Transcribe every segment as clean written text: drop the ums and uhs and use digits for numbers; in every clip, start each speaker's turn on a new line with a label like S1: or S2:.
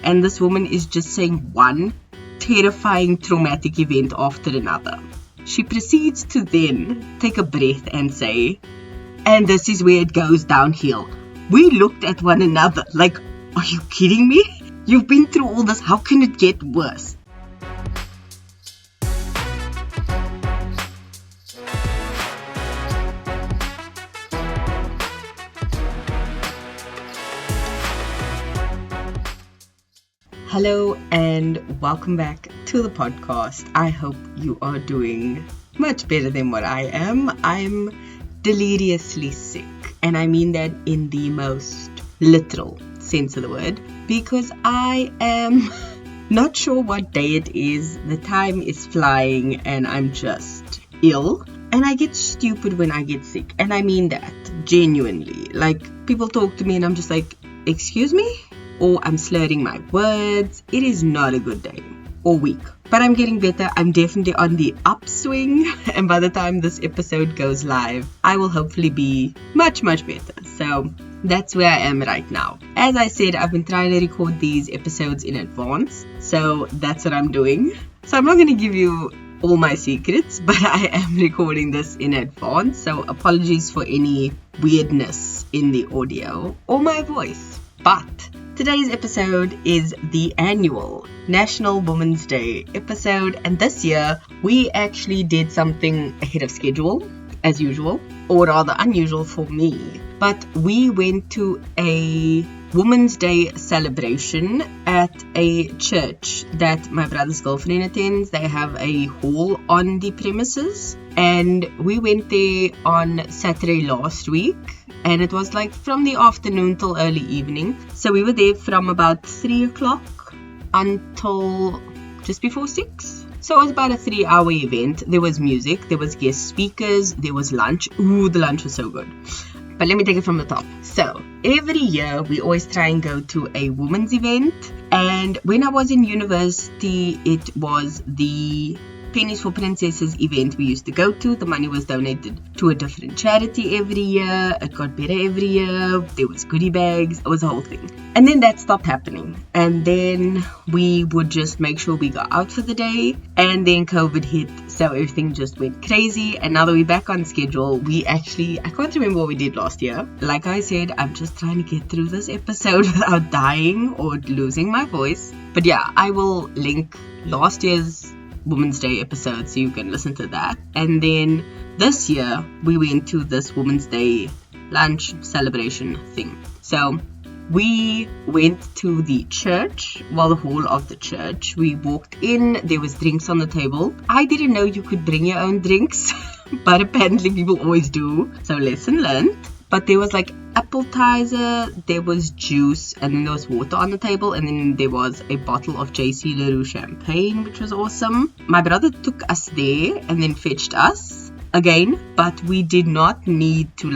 S1: and this woman is just saying one terrifying traumatic event after another. She proceeds to then take a breath and say, and this is where it goes downhill. We looked at one another like, are you kidding me? You've been through all this, how can it get worse? Hello and welcome back to the podcast. I hope you are doing much better than what I am. I'm deliriously sick, and I mean that in the most literal sense of the word, because I am not sure what day it is. The time is flying and I'm just ill, and I get stupid when I get sick, and I mean that genuinely. Like, people talk to me and I'm just like, excuse me? Or I'm slurring my words. It is not a good day or week, but I'm getting better. I'm definitely on the upswing, and by the time this episode goes live, I will hopefully be much better. So that's where I am right now. As I said, I've been trying to record these episodes in advance, so that's what I'm doing. So I'm not going to give you all my secrets, but I am recording this in advance, so apologies for any weirdness in the audio or my voice. But today's episode is the annual National Women's Day episode, and this year we actually did something ahead of schedule, as usual, or rather unusual for me. But we went to a Women's Day celebration at a church that my brother's girlfriend attends. They have a hall on the premises, and we went there on Saturday last week. And it was like from the afternoon till early evening. So we were there from about 3 o'clock until just before 6. So it was about a 3-hour event. There was music, there was guest speakers, there was lunch. Ooh, the lunch was so good. But let me take it from the top. So every year we always try and go to a women's event. And when I was in university, it was the Pennies for Princesses event we used to go to. The money was donated to a different charity every year. It got better every year. There was goodie bags. It was a whole thing. And then that stopped happening. And then we would just make sure we got out for the day. And then COVID hit. So everything just went crazy. And now that we're back on schedule, I can't remember what we did last year. Like I said, I'm just trying to get through this episode without dying or losing my voice. But yeah, I will link last year's Women's Day episode so you can listen to that. And then this year we went to this Women's Day lunch celebration thing. So we went to the church, the hall of the church. We walked in, there was drinks on the table. I didn't know you could bring your own drinks, but apparently people always do. So lesson learned. But there was like appetizer, there was juice, and then there was water on the table, and then there was a bottle of JC Leroux champagne, which was awesome. My brother took us there and then fetched us again, but we did not need to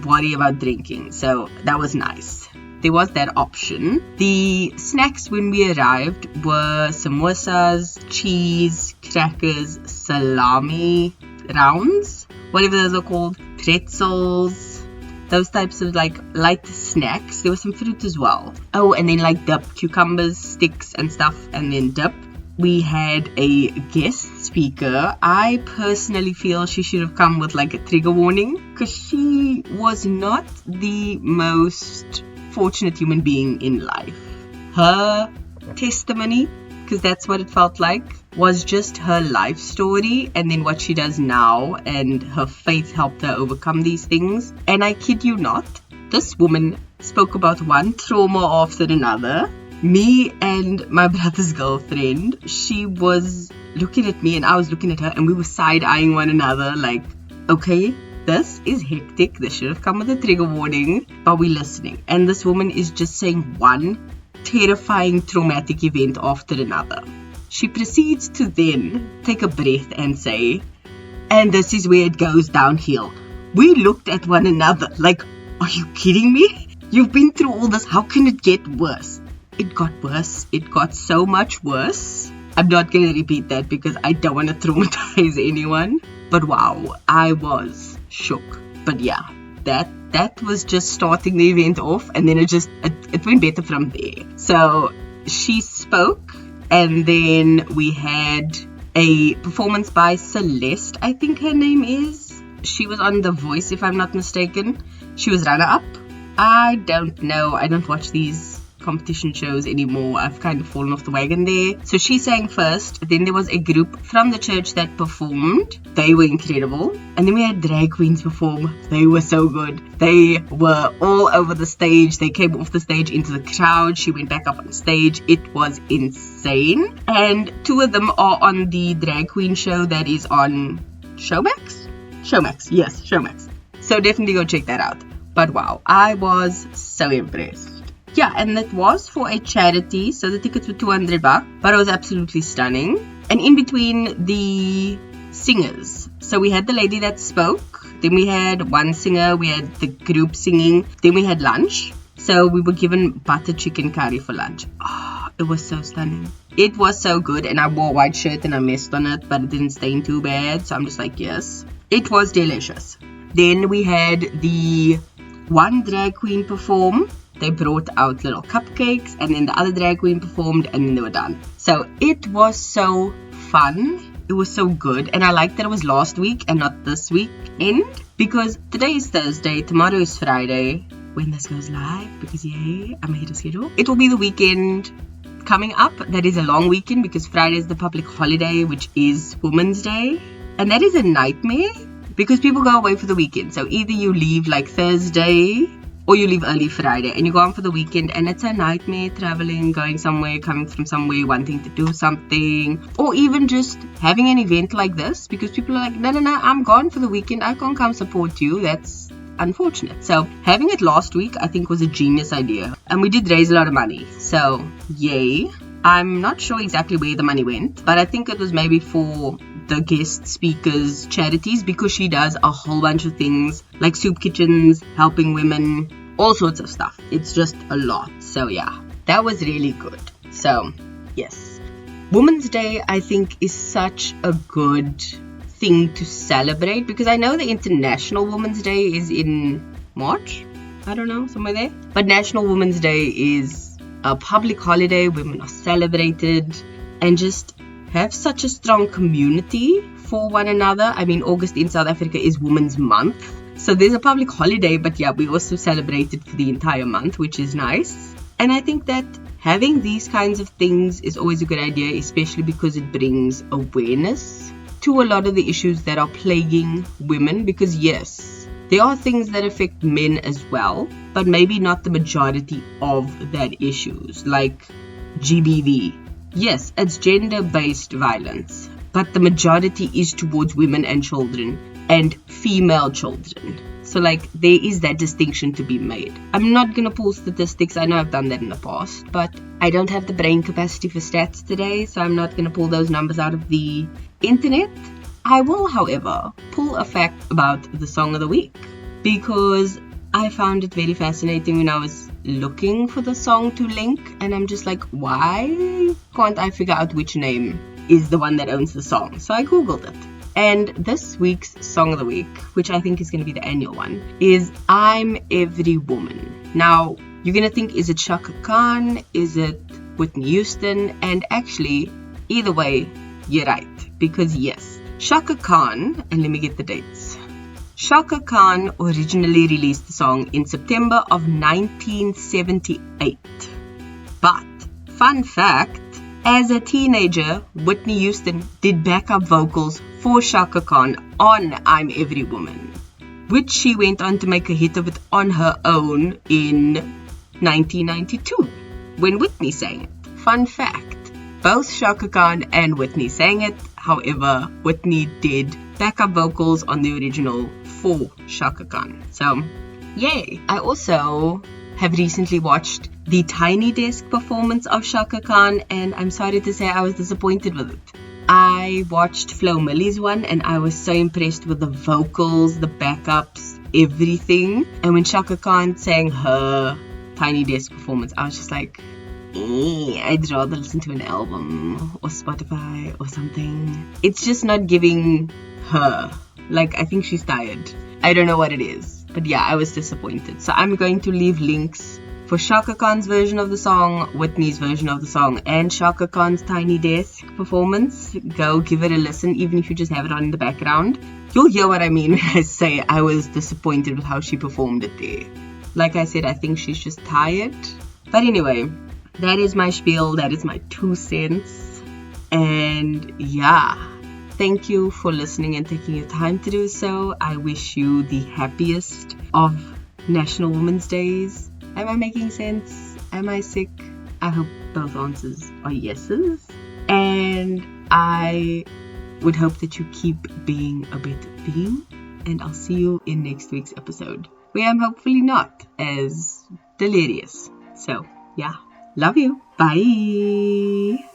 S1: worry about drinking, so that was nice. There was that option. The snacks when we arrived were samosas, cheese, crackers, salami rounds, whatever those are called, pretzels, those types of light snacks. There was some fruit as well. Oh, and then dip, cucumbers, sticks and stuff, and then dip. We had a guest speaker. I personally feel she should have come with a trigger warning, because she was not the most fortunate human being in life. Her testimony, because that's what it felt like, was just her life story, and then what she does now, and her faith helped her overcome these things. And I kid you not, this woman spoke about one trauma after another. Me and my brother's girlfriend, she was looking at me and I was looking at her, and we were side-eyeing one another okay, this is hectic, this should have come with a trigger warning, but we're listening. And this woman is just saying one terrifying traumatic event after another. She proceeds to then take a breath and say, and this is where it goes downhill. We looked at one another like, are you kidding me? You've been through all this, how can it get worse? It got worse. It got so much worse. I'm not going to repeat that because I don't want to traumatize anyone. But wow, I was shook. But yeah, that was just starting the event off, and then it went better from there. So she spoke, and then we had a performance by Celeste, I think her name is. She was on The Voice, if I'm not mistaken. She was runner-up. I don't know. I don't watch these competition shows anymore. I've kind of fallen off the wagon there. So she sang first. Then there was a group from the church that performed. They were incredible. And then we had drag queens perform. They were so good. They were all over the stage. They came off the stage into the crowd. She went back up on stage. It was insane. And two of them are on the drag queen show that is on Showmax? Showmax. Yes, Showmax. So definitely go check that out. But wow, I was so impressed. Yeah, and that was for a charity, so the tickets were $200, but it was absolutely stunning. And in between the singers, so we had the lady that spoke, then we had one singer, we had the group singing, then we had lunch. So we were given butter chicken curry for lunch. Oh, it was so stunning. It was so good, and I wore a white shirt and I messed on it, but it didn't stain too bad, so I'm just like, yes. It was delicious. Then we had the one drag queen perform. They brought out little cupcakes, and then the other drag queen performed, and then they were done. So it was so fun. It was so good, and I liked that it was last week and not this weekend, because today is Thursday, tomorrow is Friday when this goes live, because yay, I'm ahead of schedule. It will be the weekend coming up. That is a long weekend because Friday is the public holiday, which is Women's Day, and that is a nightmare because people go away for the weekend. So either you leave like Thursday or you leave early Friday and you go on for the weekend, and it's a nightmare traveling, going somewhere, coming from somewhere, wanting to do something, or even just having an event like this because people are like, no, I'm gone for the weekend, I can't come support you. That's unfortunate. So having it last week I think was a genius idea, and we did raise a lot of money, so yay. I'm not sure exactly where the money went, but I think it was maybe for the guest speakers charities, because she does a whole bunch of things like soup kitchens, helping women, all sorts of stuff. It's just a lot. So yeah, that was really good. So yes, Women's Day I think is such a good thing to celebrate, because I know the International Women's Day is in March, I don't know, somewhere there, but National Women's Day is a public holiday. Women are celebrated and just have such a strong community for one another. I mean, August in South Africa is Women's Month, so there's a public holiday, but yeah, we also celebrated for the entire month, which is nice. And I think that having these kinds of things is always a good idea, especially because it brings awareness to a lot of the issues that are plaguing women, because yes, there are things that affect men as well, but maybe not the majority of that issues, like GBV. Yes, it's gender-based violence, but the majority is towards women and children and female children. So like there is that distinction to be made. I'm not going to pull statistics. I know I've done that in the past, but I don't have the brain capacity for stats today, so I'm not going to pull those numbers out of the internet. I will, however, pull a fact about the song of the week, because I found it very fascinating when I was looking for the song to link, and I'm just like, why can't I figure out which name is the one that owns the song? So I googled it, and this week's song of the week, which I think is going to be the annual one, is I'm Every Woman. Now you're going to think, is it Shaka Khan, is it Whitney Houston? And actually either way you're right, because yes, Shaka Khan, and let me get the dates. Shaka Khan originally released the song in September of 1978. But, fun fact, as a teenager, Whitney Houston did backup vocals for Shaka Khan on I'm Every Woman, which she went on to make a hit of it on her own in 1992, when Whitney sang it. Fun fact, both Shaka Khan and Whitney sang it, however, Whitney did backup vocals on the original for Shaka Khan. So, yay! I also have recently watched the Tiny Desk performance of Shaka Khan, and I'm sorry to say I was disappointed with it. I watched Flo Milli's one, and I was so impressed with the vocals, the backups, everything. And when Shaka Khan sang her Tiny Desk performance, I was just like, I'd rather listen to an album or Spotify or something. It's just not giving her. Like, I think she's tired. I don't know what it is. But yeah, I was disappointed. So I'm going to leave links For Shaka Khan's version of the song, Whitney's version of the song, and Shaka Khan's Tiny Desk performance, go give it a listen, even if you just have it on in the background. You'll hear what I mean when I say I was disappointed with how she performed it there. Like I said, I think she's just tired. But anyway, that is my spiel, that is my 2 cents. And yeah, thank you for listening and taking your time to do so. I wish you the happiest of National Women's Days. Am I making sense? Am I sick? I hope both answers are yeses. And I would hope that you keep being a better being. And I'll see you in next week's episode, where I'm hopefully not as delirious. So, yeah. Love you. Bye.